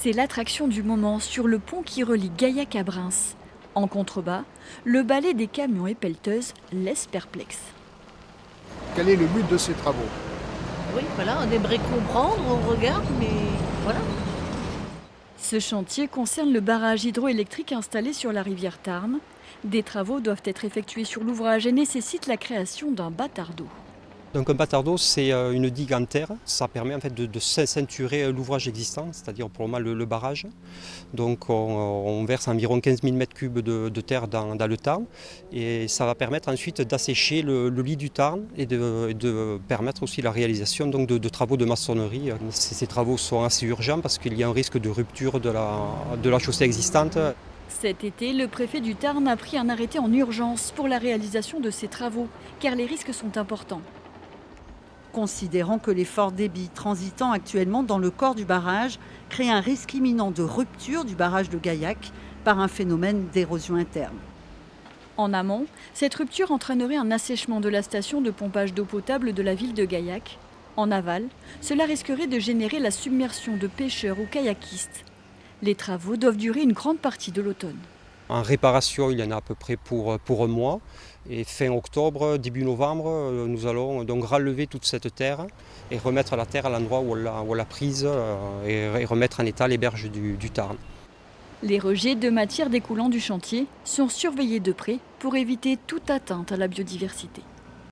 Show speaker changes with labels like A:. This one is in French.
A: C'est l'attraction du moment sur le pont qui relie Gaillac à Briens. En contrebas, le balai des camions et pelleteuses laisse perplexe.
B: Quel est le but de ces travaux?
C: Oui, voilà, on aimerait comprendre, on regarde, mais voilà.
A: Ce chantier concerne le barrage hydroélectrique installé sur la rivière Tarn. Des travaux doivent être effectués sur l'ouvrage et nécessitent la création d'un bâtard d'eau.
D: Donc un bâtard d'eau, c'est une digue en terre. Ça permet en fait de ceinturer l'ouvrage existant, c'est-à-dire pour le moment le barrage. Donc on verse environ 15 000 m3 de terre dans le Tarn et ça va permettre ensuite d'assécher le lit du Tarn et de permettre aussi la réalisation donc, de travaux de maçonnerie. Ces travaux sont assez urgents parce qu'il y a un risque de rupture de la chaussée existante.
A: Cet été, le préfet du Tarn a pris un arrêté en urgence pour la réalisation de ces travaux, car les risques sont importants.
E: Considérant que les forts débits transitant actuellement dans le corps du barrage créent un risque imminent de rupture du barrage de Gaillac par un phénomène d'érosion interne.
A: En amont, cette rupture entraînerait un assèchement de la station de pompage d'eau potable de la ville de Gaillac. En aval, cela risquerait de générer la submersion de pêcheurs ou kayakistes. Les travaux doivent durer une grande partie de l'automne.
D: En réparation, il y en a à peu près pour un mois. Et fin octobre, début novembre, nous allons donc relever toute cette terre et remettre la terre à l'endroit où on l'a prise et remettre en état les berges du Tarn.
A: Les rejets de matière découlant du chantier sont surveillés de près pour éviter toute atteinte à la biodiversité.